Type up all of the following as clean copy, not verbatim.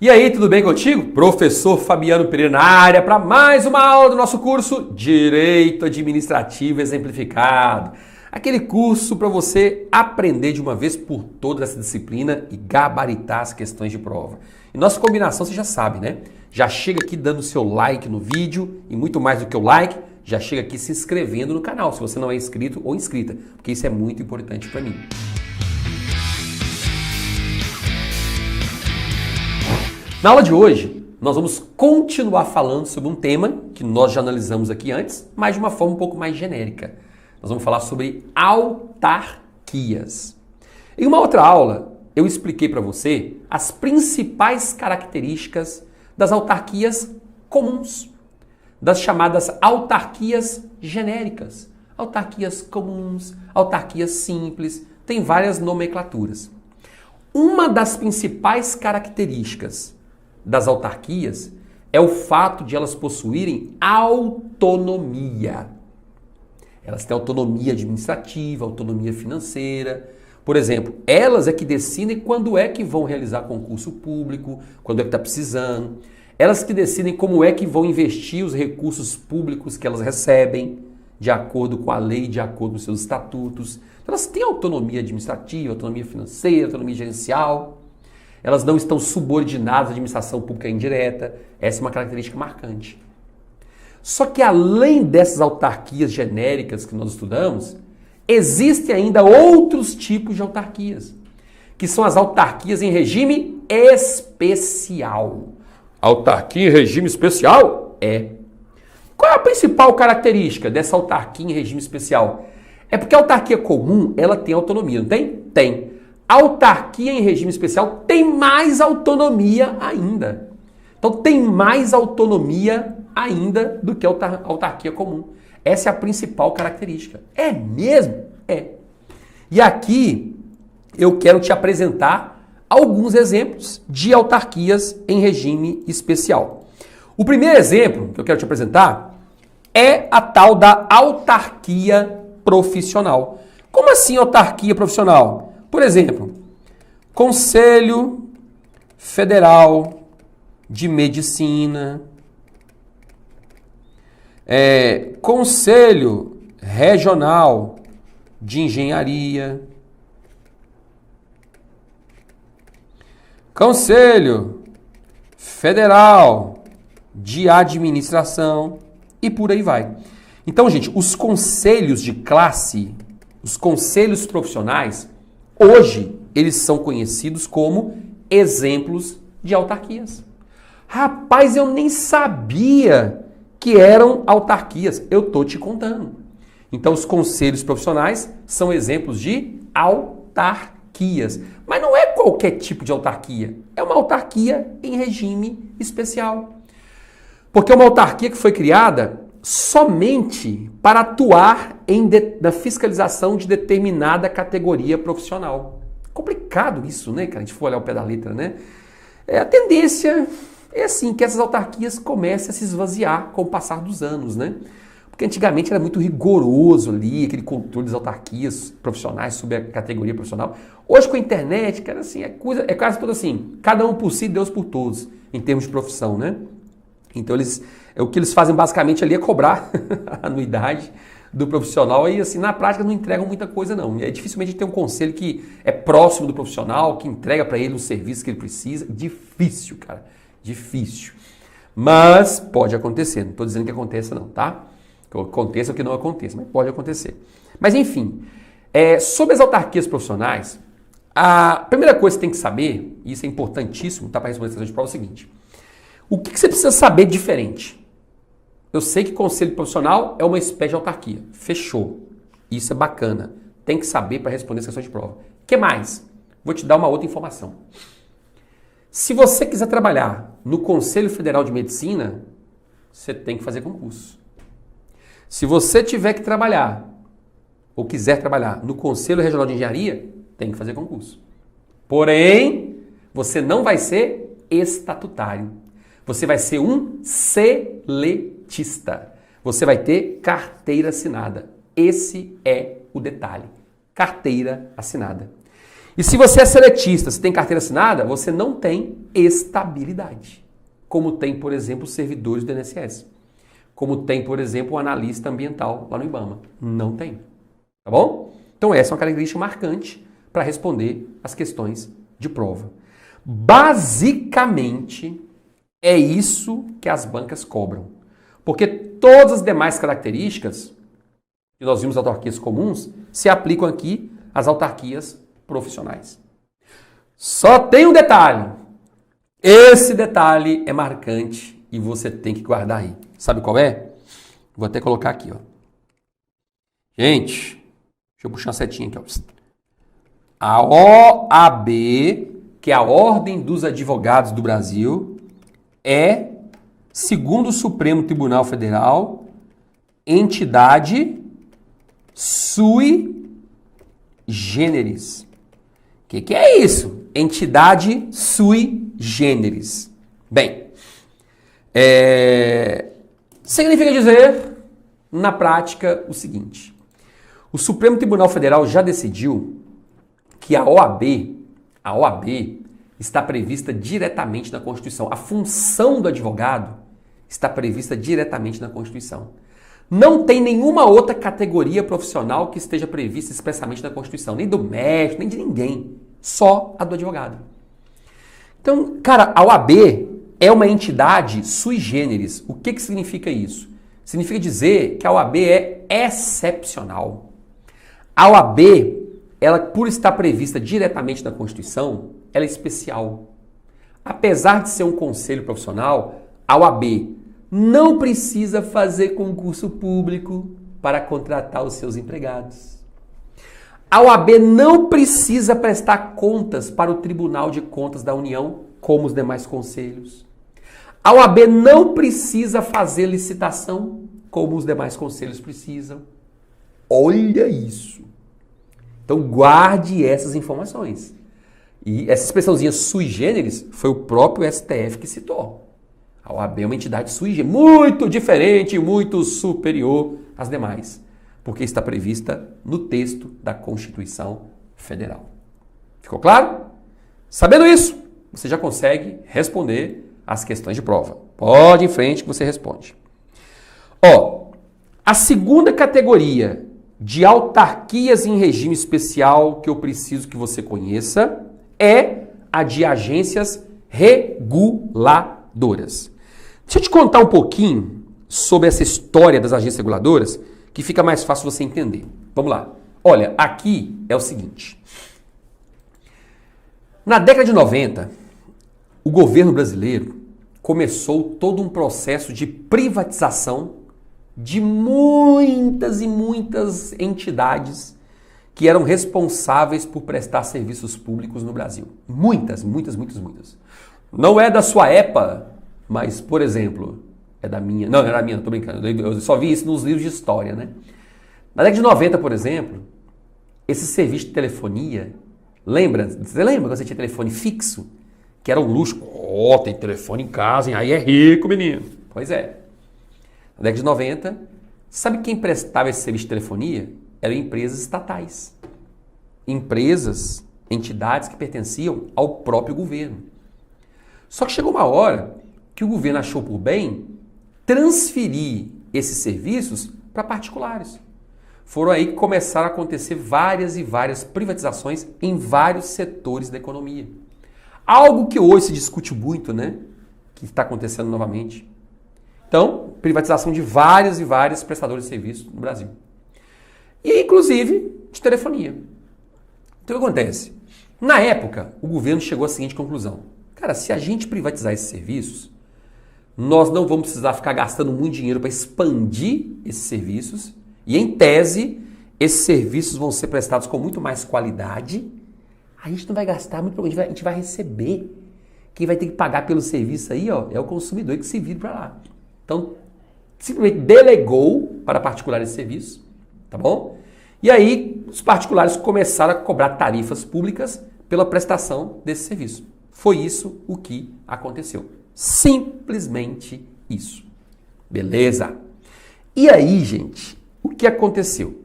E aí, tudo bem contigo? Professor Fabiano Pereira na área para mais uma aula do nosso curso Direito Administrativo Exemplificado. Aquele curso para você aprender de uma vez por todas essa disciplina e gabaritar as questões de prova. E nossa combinação você já sabe, né? Já chega aqui dando seu like no vídeo e muito mais do que o like, já chega aqui se inscrevendo no canal, se você não é inscrito ou inscrita, porque isso é muito importante para mim. Na aula de hoje, nós vamos continuar falando sobre um tema que nós já analisamos aqui antes, mas de uma forma um pouco mais genérica. Nós vamos falar sobre autarquias. Em uma outra aula, eu expliquei para você as principais características das autarquias comuns, das chamadas autarquias genéricas, autarquias comuns, autarquias simples, tem várias nomenclaturas. Uma das principais características das autarquias é o fato de elas possuírem autonomia. Elas têm autonomia administrativa, autonomia financeira. Por exemplo, elas é que decidem quando é que vão realizar concurso público, quando é que está precisando. Elas que decidem como é que vão investir os recursos públicos que elas recebem, de acordo com a lei, de acordo com os seus estatutos. Então, elas têm autonomia administrativa, autonomia financeira, autonomia gerencial. Elas não estão subordinadas à administração pública indireta. Essa é uma característica marcante. Só que além dessas autarquias genéricas que nós estudamos, existem ainda outros tipos de autarquias, que são as autarquias em regime especial. Autarquia em regime especial? É. Qual é a principal característica dessa autarquia em regime especial? É porque a autarquia comum, ela tem autonomia, não tem? Tem. A autarquia em regime especial tem mais autonomia ainda. Então tem mais autonomia ainda do que a autarquia comum. Essa é a principal característica. É mesmo? É. E aqui eu quero te apresentar alguns exemplos de autarquias em regime especial. O primeiro exemplo que eu quero te apresentar é a tal da autarquia profissional. Como assim autarquia profissional? Por exemplo, Conselho Federal de Medicina, Conselho Regional de Engenharia, Conselho Federal de Administração e por aí vai. Então, gente, os conselhos de classe, os conselhos profissionais, hoje eles são conhecidos como exemplos de autarquias. Rapaz, eu nem sabia que eram autarquias. Eu tô te contando. Então, os conselhos profissionais são exemplos de autarquias. Mas não é qualquer tipo de autarquia. É uma autarquia em regime especial. Porque é uma autarquia que foi criada somente para atuar na fiscalização de determinada categoria profissional. Complicado isso, né, cara? A gente for olhar o pé da letra, né? A tendência é assim, que essas autarquias comecem a se esvaziar com o passar dos anos, né? Porque antigamente era muito rigoroso ali, aquele controle das autarquias profissionais sobre a categoria profissional. Hoje com a internet, cara, assim, é quase tudo assim, cada um por si, Deus por todos, em termos de profissão, né? Então o que eles fazem basicamente ali é cobrar a anuidade do profissional e assim, na prática não entregam muita coisa não. É dificilmente ter um conselho que é próximo do profissional, que entrega para ele o serviço que ele precisa. Difícil, cara. Difícil. Mas pode acontecer. Não estou dizendo que aconteça não, tá? Que aconteça ou que não aconteça, mas pode acontecer. Mas enfim, sobre as autarquias profissionais, a primeira coisa que você tem que saber, e isso é importantíssimo, tá, para responder essa questão de prova, é o seguinte. O que você precisa saber diferente? Eu sei que conselho profissional é uma espécie de autarquia. Fechou. Isso é bacana. Tem que saber para responder essa questão de prova. O que mais? Vou te dar uma outra informação. Se você quiser trabalhar no Conselho Federal de Medicina, você tem que fazer concurso. Se você tiver que trabalhar, ou quiser trabalhar no Conselho Regional de Engenharia, tem que fazer concurso. Porém, você não vai ser estatutário. Você vai ser um seletista. Você vai ter carteira assinada. Esse é o detalhe. Carteira assinada. E se você é seletista, se tem carteira assinada, você não tem estabilidade. Como tem, por exemplo, os servidores do INSS. Como tem, por exemplo, o analista ambiental lá no IBAMA. Não tem. Tá bom? Então essa é uma característica marcante para responder as questões de prova. Basicamente, é isso que as bancas cobram. Porque todas as demais características que nós vimos autarquias comuns se aplicam aqui às autarquias profissionais. Só tem um detalhe. Esse detalhe é marcante e você tem que guardar aí. Sabe qual é? Vou até colocar aqui, ó. Gente, deixa eu puxar uma setinha aqui, ó. A OAB, que é a Ordem dos Advogados do Brasil, é, segundo o Supremo Tribunal Federal, entidade sui generis. O que é isso? Entidade sui generis. Bem, significa dizer, na prática, o seguinte. O Supremo Tribunal Federal já decidiu que a OAB está prevista diretamente na Constituição. A função do advogado está prevista diretamente na Constituição. Não tem nenhuma outra categoria profissional que esteja prevista expressamente na Constituição. Nem do médico, nem de ninguém. Só a do advogado. Então, cara, a OAB é uma entidade sui generis. O que significa isso? Significa dizer que a OAB é excepcional. A OAB, ela, por estar prevista diretamente na Constituição, ela é especial. Apesar de ser um conselho profissional, a OAB não precisa fazer concurso público para contratar os seus empregados. A OAB não precisa prestar contas para o Tribunal de Contas da União, como os demais conselhos. A OAB não precisa fazer licitação, como os demais conselhos precisam. Olha isso! Então guarde essas informações. E essa expressãozinha sui generis foi o próprio STF que citou. A OAB é uma entidade sui generis, muito diferente, muito superior às demais, porque está prevista no texto da Constituição Federal. Ficou claro? Sabendo isso, você já consegue responder as questões de prova. Pode ir em frente que você responde. A segunda categoria de autarquias em regime especial que eu preciso que você conheça é a de agências reguladoras. Deixa eu te contar um pouquinho sobre essa história das agências reguladoras, que fica mais fácil você entender. Vamos lá. Olha, aqui é o seguinte. Na década de 90, o governo brasileiro começou todo um processo de privatização de muitas e muitas entidades que eram responsáveis por prestar serviços públicos no Brasil. Muitas. Não é da sua EPA, mas, por exemplo, é da minha. Não é da minha, não tô brincando. Eu só vi isso nos livros de história, né? Na década de 90, por exemplo, esse serviço de telefonia, você lembra quando você tinha telefone fixo? Que era um luxo. Tem telefone em casa, hein? Aí é rico, menino. Pois é. Na década de 90, sabe quem prestava esse serviço de telefonia? Eram empresas estatais. Empresas, entidades que pertenciam ao próprio governo. Só que chegou uma hora que o governo achou por bem transferir esses serviços para particulares. Foram aí que começaram a acontecer várias e várias privatizações em vários setores da economia. Algo que hoje se discute muito, né? Que está acontecendo novamente. Então, privatização de várias e várias prestadores de serviço no Brasil. E, inclusive, de telefonia. Então, o que acontece? Na época, o governo chegou à seguinte conclusão. Cara, se a gente privatizar esses serviços, nós não vamos precisar ficar gastando muito dinheiro para expandir esses serviços. E, em tese, esses serviços vão ser prestados com muito mais qualidade. A gente não vai gastar muito, a gente vai receber. Quem vai ter que pagar pelo serviço aí, ó, é o consumidor que se vira para lá. Então, simplesmente delegou para particular esse serviço, tá bom? E aí, os particulares começaram a cobrar tarifas públicas pela prestação desse serviço. Foi isso o que aconteceu. Simplesmente isso. Beleza? E aí, gente, o que aconteceu?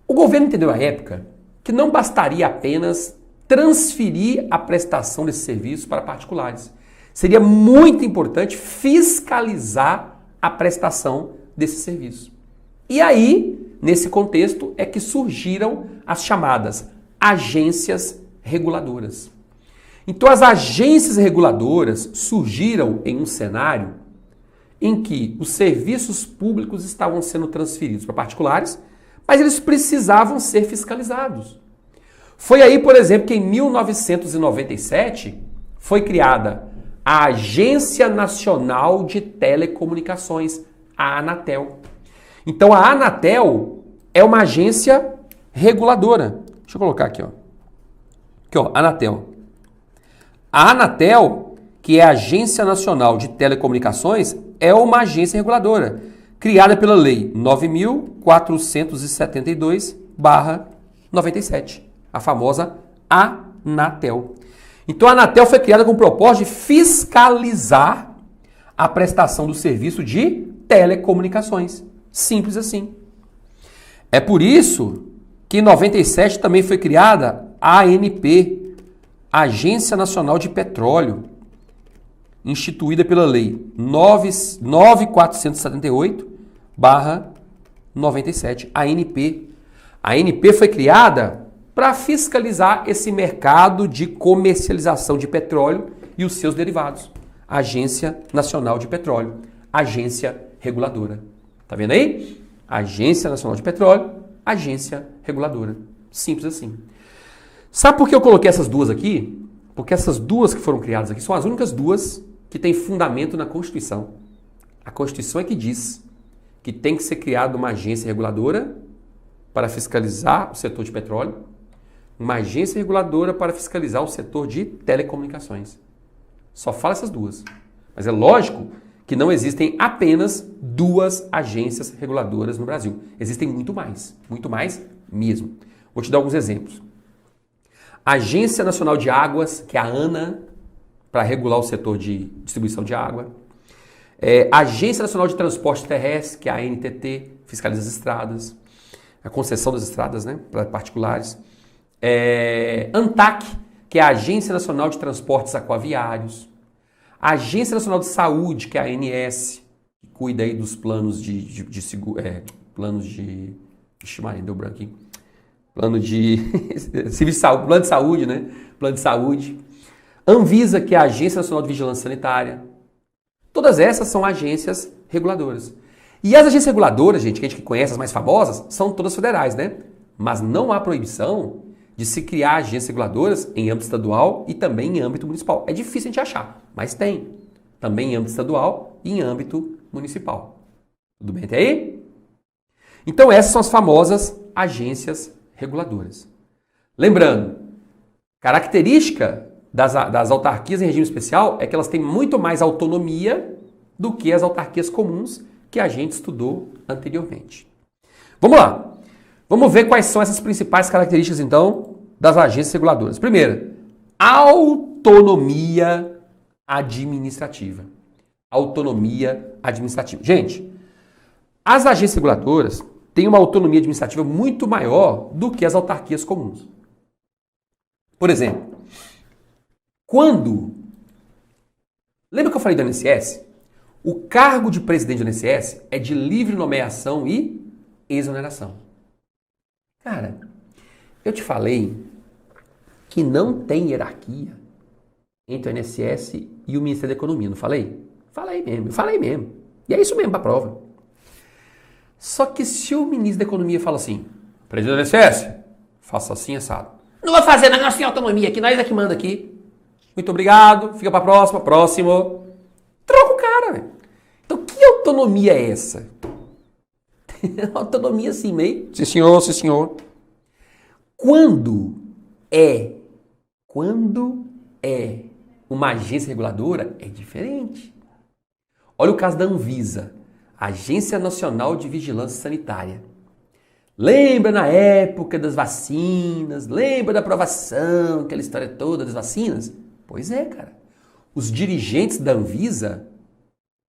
O governo entendeu à época que não bastaria apenas transferir a prestação desse serviço para particulares. Seria muito importante fiscalizar a prestação desse serviço. E aí, nesse contexto, é que surgiram as chamadas agências reguladoras. Então, as agências reguladoras surgiram em um cenário em que os serviços públicos estavam sendo transferidos para particulares, mas eles precisavam ser fiscalizados. Foi aí, por exemplo, que em 1997 foi criada a Agência Nacional de Telecomunicações, a Anatel. Então a Anatel é uma agência reguladora. Deixa eu colocar aqui, ó. Aqui, ó, Anatel. A Anatel, que é a Agência Nacional de Telecomunicações, é uma agência reguladora, criada pela Lei 9.472/97, a famosa Anatel. Então a Anatel foi criada com o propósito de fiscalizar a prestação do serviço de telecomunicações. Simples assim. É por isso que em 97 também foi criada a ANP, Agência Nacional de Petróleo, instituída pela Lei 9.478/97, a ANP. A ANP foi criada para fiscalizar esse mercado de comercialização de petróleo e os seus derivados. Agência Nacional de Petróleo, agência reguladora. Tá vendo aí? Agência Nacional de Petróleo, agência reguladora. Simples assim. Sabe por que eu coloquei essas duas aqui? Porque essas duas que foram criadas aqui são as únicas duas que têm fundamento na Constituição. A Constituição é que diz que tem que ser criada uma agência reguladora para fiscalizar o setor de petróleo, uma agência reguladora para fiscalizar o setor de telecomunicações. Só fala essas duas. Mas é lógico que não existem apenas duas agências reguladoras no Brasil. Existem muito mais mesmo. Vou te dar alguns exemplos. A Agência Nacional de Águas, que é a ANA, para regular o setor de distribuição de água. A Agência Nacional de Transporte Terrestre, que é a ANTT, fiscaliza as estradas, a concessão das estradas, né, para particulares. ANTAC, que é a Agência Nacional de Transportes Aquaviários. A Agência Nacional de Saúde, que é a ANS, que cuida aí dos planos de seguro, planos de... Ixi, Maria, deu branco aqui. Plano de serviço de saúde, plano de saúde, né? Plano de saúde. Anvisa, que é a Agência Nacional de Vigilância Sanitária. Todas essas são agências reguladoras. E as agências reguladoras, gente, que a gente conhece, as mais famosas, são todas federais, né? Mas não há proibição de se criar agências reguladoras em âmbito estadual e também em âmbito municipal. É difícil a gente achar, mas tem. Também em âmbito estadual e em âmbito municipal. Tudo bem até aí? Então essas são as famosas agências reguladoras. Lembrando, característica das autarquias em regime especial é que elas têm muito mais autonomia do que as autarquias comuns que a gente estudou anteriormente. Vamos lá. Vamos ver quais são essas principais características, então, das agências reguladoras. Primeiro, autonomia administrativa. Autonomia administrativa. Gente, as agências reguladoras têm uma autonomia administrativa muito maior do que as autarquias comuns. Por exemplo, lembra que eu falei do INSS? O cargo de presidente do INSS é de livre nomeação e exoneração. Cara, eu te falei que não tem hierarquia entre o INSS e o Ministério da Economia, não falei? Falei mesmo. E é isso mesmo para a prova. Só que se o ministro da Economia fala assim, presidente do INSS, faça assim, assado. Não vou fazer, não, nós temos autonomia aqui, nós é que manda aqui. Muito obrigado, fica para a próxima, próximo. Troca o cara, velho. Então, que autonomia é essa? Autonomia assim, meio. Sim, senhor, sim, senhor. Quando é uma agência reguladora, é diferente. Olha o caso da Anvisa, Agência Nacional de Vigilância Sanitária. Lembra na época das vacinas? Lembra da aprovação, aquela história toda das vacinas? Pois é, cara. Os dirigentes da Anvisa,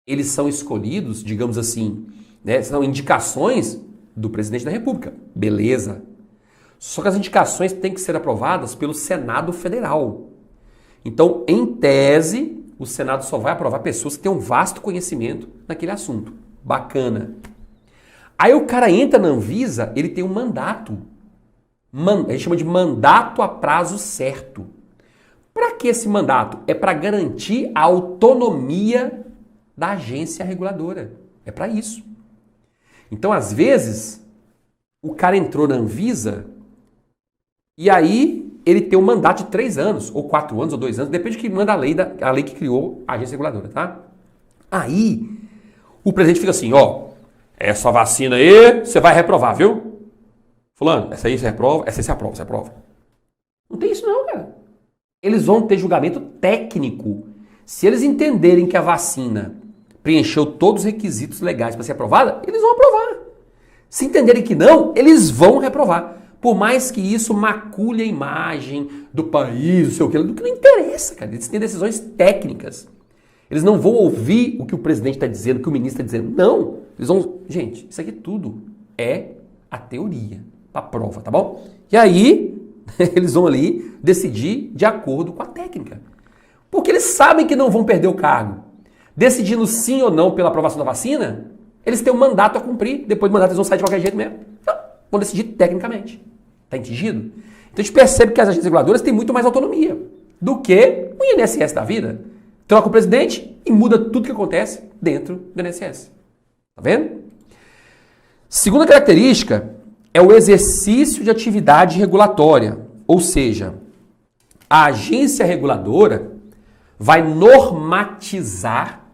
eles são escolhidos, digamos assim, né, são indicações do presidente da República. Beleza. Só que as indicações têm que ser aprovadas pelo Senado Federal. Então, em tese, o Senado só vai aprovar pessoas que têm um vasto conhecimento naquele assunto. Bacana. Aí o cara entra na Anvisa, ele tem um mandato. A gente chama de mandato a prazo certo. Para que esse mandato? É para garantir a autonomia da agência reguladora. É para isso. Então, às vezes, o cara entrou na Anvisa e aí ele tem um mandato de 3 anos, ou 4 anos, ou 2 anos, depende de que manda a lei que criou a agência reguladora, tá? Aí, o presidente fica assim, ó, essa vacina aí, você vai reprovar, viu? Fulano, essa aí você reprova, essa aí você aprova. Não tem isso não, cara. Eles vão ter julgamento técnico. Se eles entenderem que a vacina preencheu todos os requisitos legais para ser aprovada, eles vão aprovar. Se entenderem que não, eles vão reprovar. Por mais que isso macule a imagem do país, não sei o que, não interessa, cara. Eles têm decisões técnicas. Eles não vão ouvir o que o presidente está dizendo, o que o ministro está dizendo. Não. Eles vão... Gente, isso aqui tudo é a teoria, a prova, tá bom? E aí, eles vão ali decidir de acordo com a técnica. Porque eles sabem que não vão perder o cargo. Decidindo sim ou não pela aprovação da vacina, eles têm um mandato a cumprir. Depois do mandato eles vão sair de qualquer jeito mesmo. Então, vão decidir tecnicamente. Tá entendido? Então a gente percebe que as agências reguladoras têm muito mais autonomia do que o INSS da vida. Troca o presidente e muda tudo que acontece dentro do INSS. Tá vendo? Segunda característica é o exercício de atividade regulatória. Ou seja, a agência reguladora vai normatizar,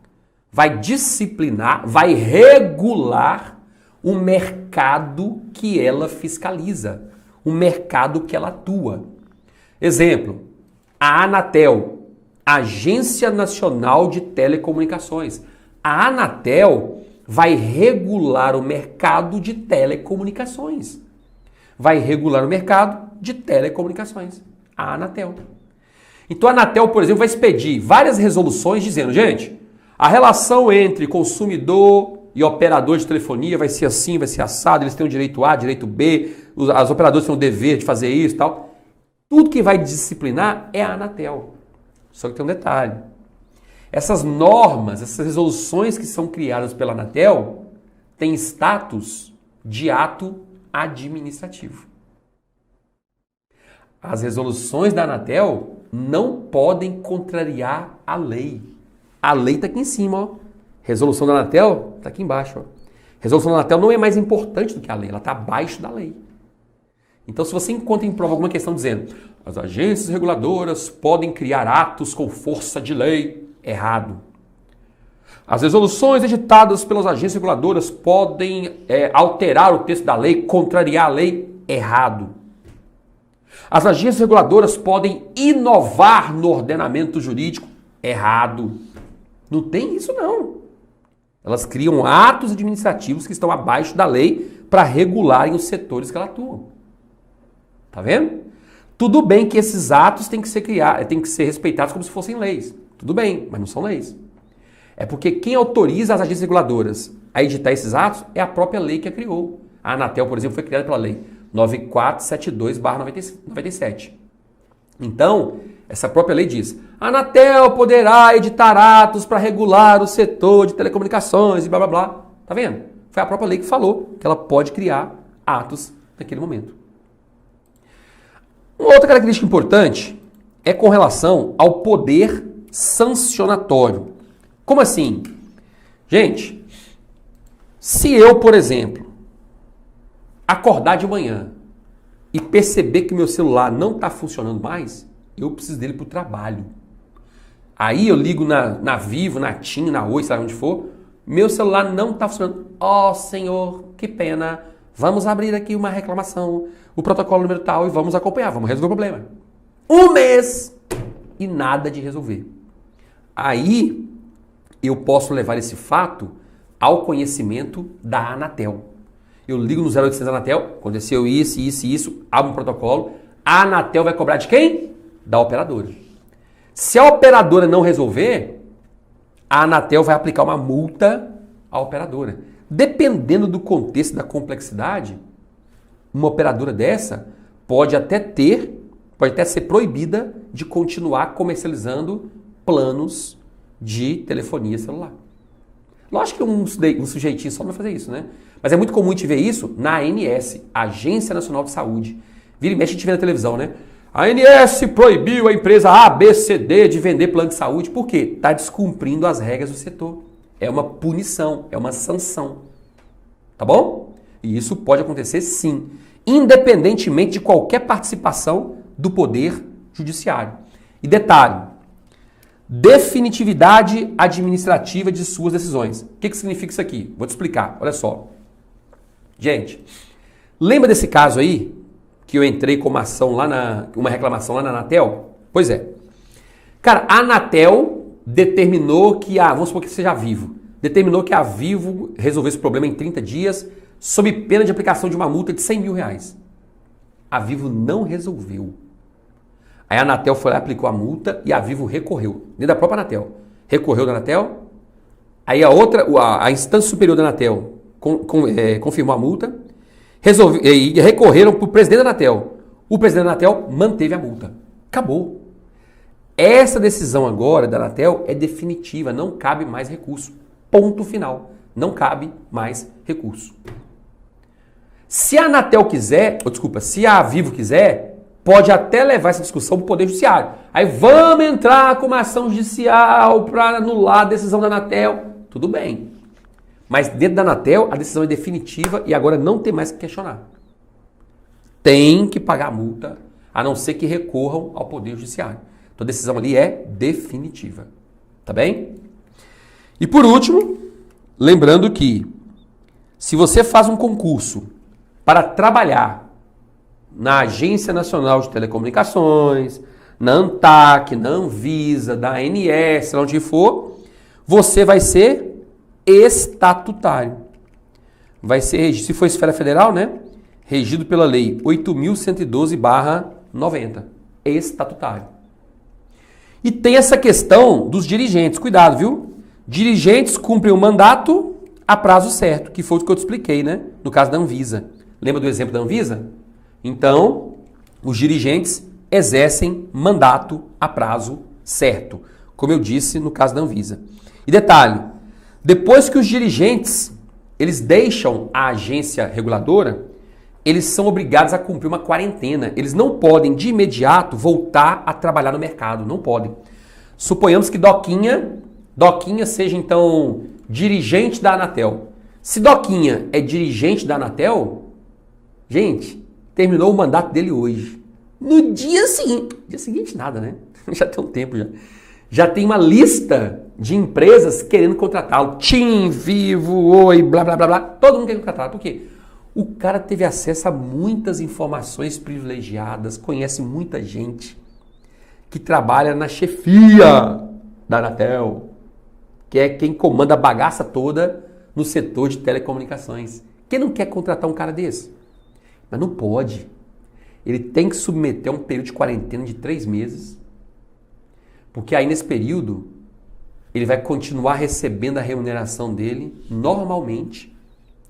vai disciplinar, vai regular o mercado que ela fiscaliza, o mercado que ela atua. Exemplo, a Anatel, Agência Nacional de Telecomunicações. A Anatel vai regular o mercado de telecomunicações. Vai regular o mercado de telecomunicações. A Anatel. Então a Anatel, por exemplo, vai expedir várias resoluções dizendo, gente, a relação entre consumidor e operador de telefonia vai ser assim, vai ser assado, eles têm o direito A, direito B, as operadoras têm o dever de fazer isso e tal. Tudo que vai disciplinar é a Anatel. Só que tem um detalhe. Essas normas, essas resoluções que são criadas pela Anatel têm status de ato administrativo. As resoluções da Anatel não podem contrariar a lei. A lei está aqui em cima, ó. Resolução da Anatel está aqui embaixo, ó. Resolução da Anatel não é mais importante do que a lei, ela está abaixo da lei. Então, se você encontra em prova alguma questão dizendo as agências reguladoras podem criar atos com força de lei, errado. As resoluções editadas pelas agências reguladoras podem alterar o texto da lei, contrariar a lei, errado. As agências reguladoras podem inovar no ordenamento jurídico, errado. Não tem isso não. Elas criam atos administrativos que estão abaixo da lei para regularem os setores que elas atuam. Tá vendo? Tudo bem que esses atos têm que ser respeitados como se fossem leis. Tudo bem, mas não são leis. É porque quem autoriza as agências reguladoras a editar esses atos é a própria lei que a criou. A Anatel, por exemplo, foi criada pela lei 9472/97. Então, essa própria lei diz: a Anatel poderá editar atos para regular o setor de telecomunicações e blá blá blá. Tá vendo? Foi a própria lei que falou que ela pode criar atos naquele momento. Uma outra característica importante é com relação ao poder sancionatório. Como assim? Gente, se eu, por exemplo, acordar de manhã e perceber que meu celular não está funcionando mais, eu preciso dele para o trabalho. Aí eu ligo na Vivo, na TIM, na Oi, sei lá onde for, meu celular não está funcionando. Oh, senhor, que pena. Vamos abrir aqui uma reclamação, o protocolo número tal, e vamos acompanhar, vamos resolver o problema. 1 mês e nada de resolver. Aí eu posso levar esse fato ao conhecimento da Anatel. Eu ligo no 0800 Anatel, aconteceu isso, abro um protocolo, a Anatel vai cobrar de quem? Da operadora. Se a operadora não resolver, a Anatel vai aplicar uma multa à operadora. Dependendo do contexto, da complexidade, uma operadora dessa pode até ser proibida de continuar comercializando planos de telefonia celular. Lógico que um sujeitinho só não vai fazer isso, né? Mas é muito comum a gente ver isso na ANS, Agência Nacional de Saúde. Vira e mexe a gente vê na televisão, né? A ANS proibiu a empresa ABCD de vender plano de saúde. Por quê? Está descumprindo as regras do setor. É uma punição, é uma sanção. Tá bom? E isso pode acontecer sim, independentemente de qualquer participação do Poder Judiciário. E detalhe, definitividade administrativa de suas decisões. O que significa isso aqui? Vou te explicar, olha só. Gente, lembra desse caso aí, que eu entrei com uma reclamação lá na Anatel? Pois é. Cara, a Anatel determinou que vamos supor que seja a Vivo, determinou que a Vivo resolvesse o problema em 30 dias, sob pena de aplicação de uma multa de 100 mil reais. A Vivo não resolveu. Aí a Anatel foi lá, aplicou a multa e a Vivo recorreu, dentro da própria Anatel. Recorreu da Anatel, aí a instância superior da Anatel confirmou a multa, e recorreram para o presidente da Anatel. O presidente da Anatel manteve a multa. Acabou. Essa decisão agora da Anatel é definitiva, não cabe mais recurso. Ponto final. Não cabe mais recurso. Se a Anatel quiser, se a Vivo quiser, pode até levar essa discussão para o Poder Judiciário. Aí vamos entrar com uma ação judicial para anular a decisão da Anatel. Tudo bem. Mas dentro da Anatel, a decisão é definitiva e agora não tem mais que questionar. Tem que pagar a multa, a não ser que recorram ao Poder Judiciário. Então a decisão ali é definitiva. Tá bem? E por último, lembrando que se você faz um concurso para trabalhar na Agência Nacional de Telecomunicações, na ANTAC, na Anvisa, da ANS, onde for, você vai ser estatutário. Vai ser, se for esfera federal, né? Regido pela Lei 8.112/90. Estatutário. E tem essa questão dos dirigentes. Cuidado, viu? Dirigentes cumprem o mandato a prazo certo, que foi o que eu te expliquei, né? No caso da Anvisa. Lembra do exemplo da Anvisa? Então, os dirigentes exercem mandato a prazo certo, como eu disse no caso da Anvisa. E detalhe, depois que os dirigentes eles deixam a agência reguladora, eles são obrigados a cumprir uma quarentena. Eles não podem de imediato voltar a trabalhar no mercado, não podem. Suponhamos que Doquinha seja então dirigente da Anatel. Se Doquinha é dirigente da Anatel, gente, terminou o mandato dele hoje. No dia seguinte nada, né? Já tem um tempo já. Já tem uma lista de empresas querendo contratá-lo. TIM, Vivo, Oi, blá, blá, blá, blá. Todo mundo quer contratá-lo. Por quê? O cara teve acesso a muitas informações privilegiadas, conhece muita gente que trabalha na chefia da Anatel, que é quem comanda a bagaça toda no setor de telecomunicações. Quem não quer contratar um cara desse? Mas não pode. Ele tem que submeter a um período de quarentena de 3 meses, porque aí nesse período ele vai continuar recebendo a remuneração dele normalmente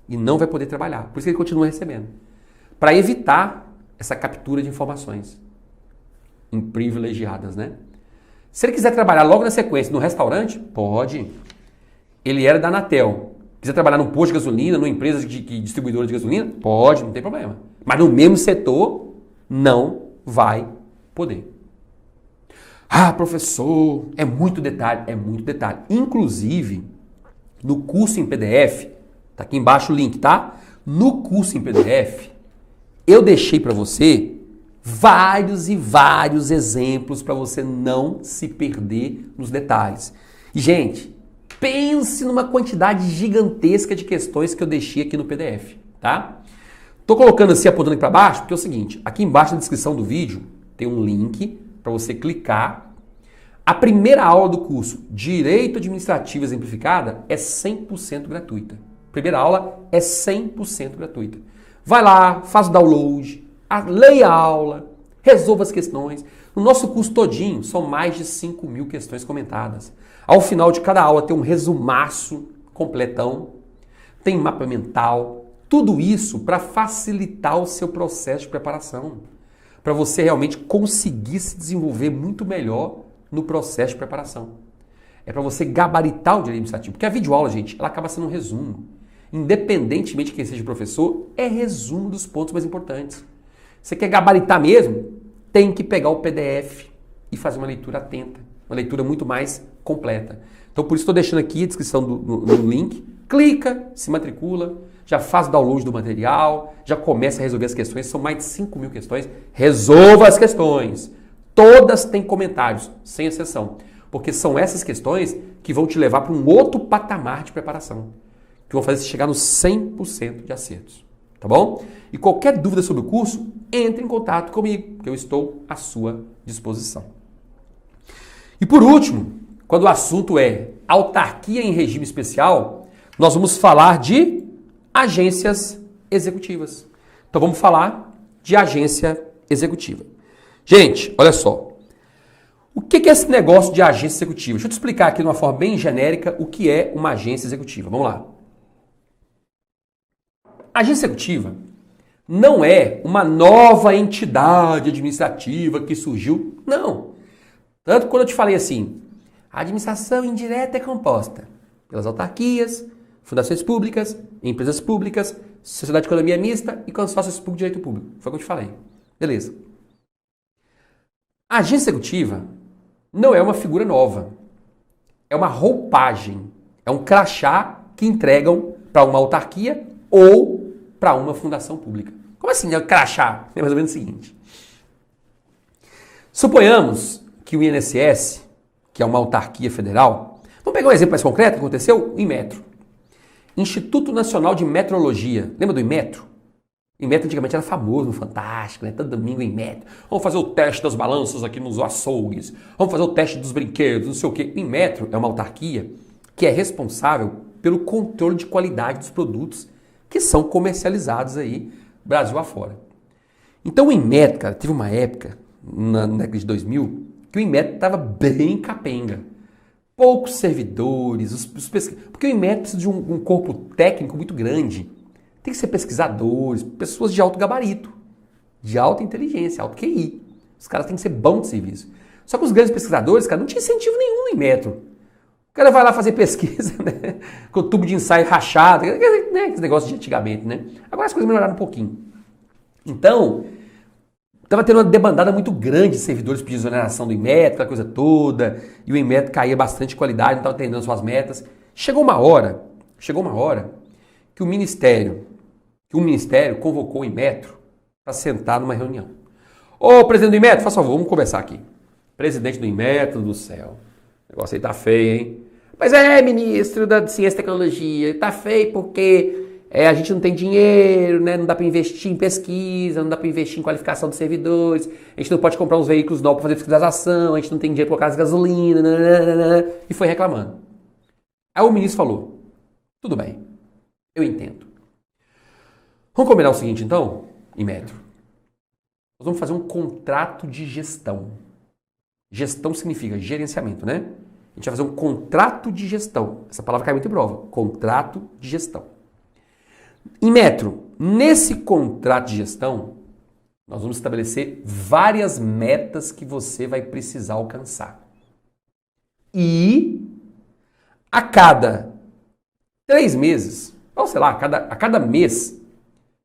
e não vai poder trabalhar. Por isso que ele continua recebendo. Para evitar essa captura de informações privilegiadas, né? Se ele quiser trabalhar logo na sequência no restaurante, pode. Ele era da Anatel. Quiser trabalhar num posto de gasolina, numa empresa distribuidora de gasolina, pode, não tem problema. Mas no mesmo setor, não vai poder. Ah, professor, é muito detalhe, é muito detalhe. Inclusive, no curso em PDF, tá aqui embaixo o link, tá? No curso em PDF, eu deixei para você vários e vários exemplos para você não se perder nos detalhes. E, gente, pense numa quantidade gigantesca de questões que eu deixei aqui no PDF, tá? Tô colocando assim, apontando aqui para baixo, porque é o seguinte, aqui embaixo na descrição do vídeo tem um link para você clicar. A primeira aula do curso Direito Administrativo Exemplificada é 100% gratuita. A primeira aula é 100% gratuita. Vai lá, faz o download, leia a aula, resolva as questões. No nosso curso todinho, são mais de 5.000 questões comentadas. Ao final de cada aula tem um resumaço completão, tem mapa mental, tudo isso para facilitar o seu processo de preparação. para você realmente conseguir se desenvolver muito melhor no processo de preparação. É para você gabaritar o direito administrativo. Porque a videoaula, gente, ela acaba sendo um resumo. Independentemente de quem seja o professor, é resumo dos pontos mais importantes. Você quer gabaritar mesmo? Tem que pegar o PDF e fazer uma leitura atenta. Uma leitura muito mais completa. Então, por isso estou deixando aqui a descrição do link. Clica, se matricula, já faz o download do material, já começa a resolver as questões. São mais de 5.000 questões. Resolva as questões. Todas têm comentários, sem exceção. Porque são essas questões que vão te levar para um outro patamar de preparação. Que vão fazer você chegar nos 100% de acertos. Tá bom? E qualquer dúvida sobre o curso, entre em contato comigo, que eu estou à sua disposição. E por último, quando o assunto é autarquia em regime especial, nós vamos falar de agências executivas. Então vamos falar de agência executiva. Gente, olha só. O que é esse negócio de agência executiva? Deixa eu te explicar aqui de uma forma bem genérica o que é uma agência executiva. Vamos lá. A agência executiva não é uma nova entidade administrativa que surgiu. Não. Tanto quando eu te falei assim, a administração indireta é composta pelas autarquias, fundações públicas, empresas públicas, sociedade de economia mista e consórcios públicos de direito público. Foi o que eu te falei. Beleza. A agência executiva não é uma figura nova. É uma roupagem. É um crachá que entregam para uma autarquia ou para uma fundação pública. Como assim? É um crachá? É mais ou menos o seguinte. Suponhamos que o INSS, que é uma autarquia federal, vamos pegar um exemplo mais concreto que aconteceu? O Inmetro. Instituto Nacional de Metrologia. Lembra do Inmetro? O Inmetro antigamente era famoso no Fantástico, né? Todo domingo Inmetro. Vamos fazer o teste das balanças aqui nos açougues. Vamos fazer o teste dos brinquedos, não sei o quê. O Inmetro é uma autarquia que é responsável pelo controle de qualidade dos produtos que são comercializados aí, Brasil afora. Então o Inmetro, cara, teve uma época, na década de 2000, que o Inmetro estava bem capenga. Poucos servidores, porque o Inmetro precisa de um corpo técnico muito grande. Tem que ser pesquisadores, pessoas de alto gabarito, de alta inteligência, alto QI. Os caras têm que ser bons de serviço. Só que os grandes pesquisadores, cara, não tinha incentivo nenhum no Inmetro. O cara vai lá fazer pesquisa, né? Com tubo de ensaio rachado, né? Esse negócio de antigamente, né? Agora as coisas melhoraram um pouquinho. Então, estava tendo uma debandada muito grande de servidores pedindo exoneração do Inmetro, aquela coisa toda, e o Inmetro caía bastante de qualidade, não estava atendendo suas metas. Chegou uma hora que o Ministério convocou o Inmetro para sentar numa reunião. Ô, presidente do Inmetro, faz favor, vamos conversar aqui. Presidente do Inmetro do céu. O negócio aí tá feio, hein? Mas ministro da Ciência e Tecnologia, tá feio porque a gente não tem dinheiro, né? Não dá para investir em pesquisa, não dá para investir em qualificação dos servidores, a gente não pode comprar uns veículos novos para fazer fiscalização, a gente não tem dinheiro para colocar as gasolina, nananana, e foi reclamando. Aí o ministro falou, tudo bem, eu entendo. Vamos combinar o seguinte então, Inmetro? Nós vamos fazer um contrato de gestão. Gestão significa gerenciamento, né? A gente vai fazer um contrato de gestão. Essa palavra cai muito em prova. Contrato de gestão. Inmetro, nesse contrato de gestão, nós vamos estabelecer várias metas que você vai precisar alcançar. E a cada 3 meses, ou sei lá, a cada mês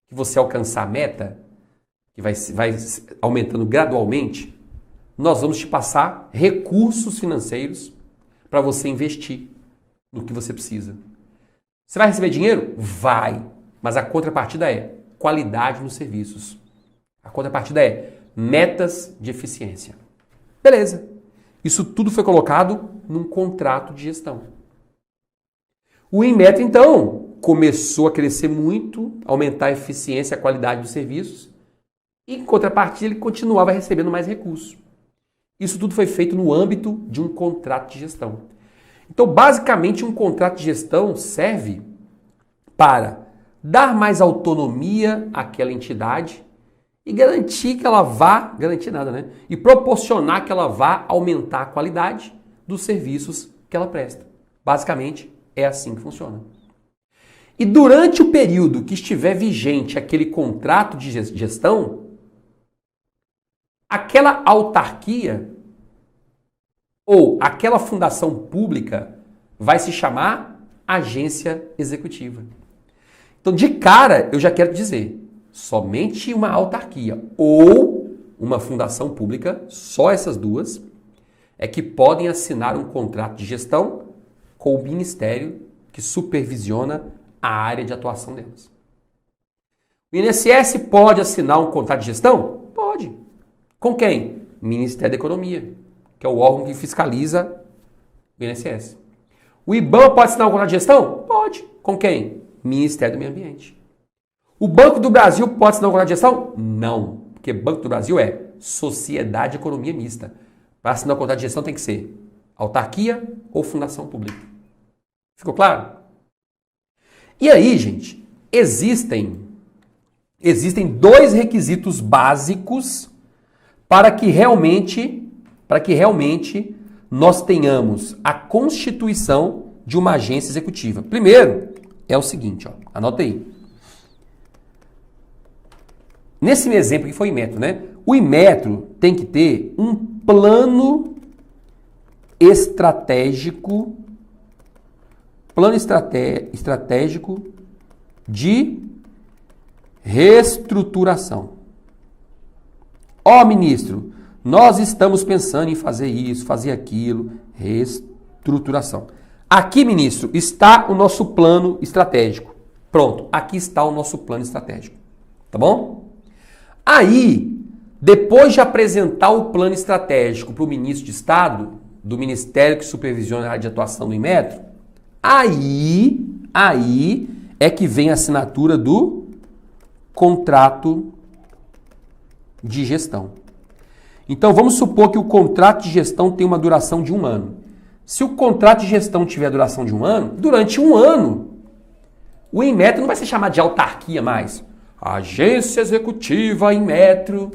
que você alcançar a meta, que vai aumentando gradualmente, nós vamos te passar recursos financeiros para você investir no que você precisa. Você vai receber dinheiro? Vai. Mas a contrapartida é qualidade nos serviços. A contrapartida é metas de eficiência. Beleza. Isso tudo foi colocado num contrato de gestão. O Inmetro, então, começou a crescer muito, aumentar a eficiência e a qualidade dos serviços, e em contrapartida ele continuava recebendo mais recursos. Isso tudo foi feito no âmbito de um contrato de gestão. Então, basicamente, um contrato de gestão serve para dar mais autonomia àquela entidade e garantir que ela vá, garantir nada, né? E proporcionar que ela vá aumentar a qualidade dos serviços que ela presta. Basicamente, é assim que funciona. E durante o período que estiver vigente aquele contrato de gestão, aquela autarquia ou aquela fundação pública vai se chamar agência executiva. Então, de cara, eu já quero dizer, somente uma autarquia ou uma fundação pública, só essas duas, é que podem assinar um contrato de gestão com o ministério que supervisiona a área de atuação delas. O INSS pode assinar um contrato de gestão? Pode. Com quem? Ministério da Economia, que é o órgão que fiscaliza o INSS. O IBAMA pode assinar um contrato de gestão? Pode. Com quem? Ministério do Meio Ambiente. O Banco do Brasil pode assinar um contrato de gestão? Não. Porque Banco do Brasil é Sociedade de Economia Mista. Para assinar um contrato de gestão tem que ser autarquia ou fundação pública. Ficou claro? E aí, gente, existem dois requisitos básicos para que realmente nós tenhamos a constituição de uma agência executiva. Primeiro, é o seguinte, ó, anota aí. Nesse meu exemplo que foi o Inmetro, né? O Inmetro tem que ter um plano estratégico de reestruturação. Ó, ministro, nós estamos pensando em fazer isso, fazer aquilo, reestruturação. Aqui, ministro, está o nosso plano estratégico. Pronto, aqui está o nosso plano estratégico. Tá bom? Aí, depois de apresentar o plano estratégico para o ministro de Estado, do Ministério que supervisiona a área de atuação do Inmetro, aí é que vem a assinatura do contrato de gestão. Então, vamos supor que o contrato de gestão tem uma duração de 1 ano. Se o contrato de gestão tiver a duração de 1 ano, durante 1 ano, o Inmetro não vai ser chamado de autarquia mais. Agência Executiva Inmetro.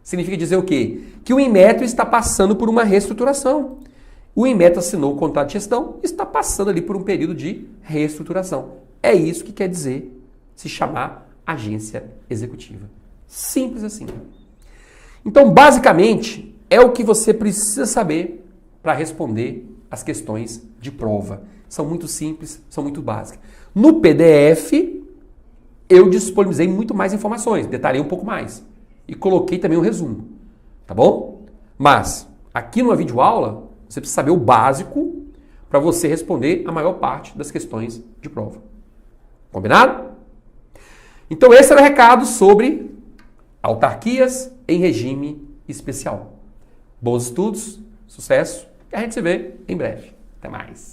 Significa dizer o quê? Que o Inmetro está passando por uma reestruturação. O Inmetro assinou o contrato de gestão e está passando ali por um período de reestruturação. É isso que quer dizer se chamar agência executiva. Simples assim. Então, basicamente, é o que você precisa saber para responder as questões de prova. São muito simples, são muito básicas. No PDF, eu disponibilizei muito mais informações, detalhei um pouco mais. E coloquei também um resumo, tá bom? Mas, aqui numa videoaula, você precisa saber o básico para você responder a maior parte das questões de prova. Combinado? Então, esse era o recado sobre autarquias em regime especial. Bons estudos, sucesso, e a gente se vê em breve. Até mais!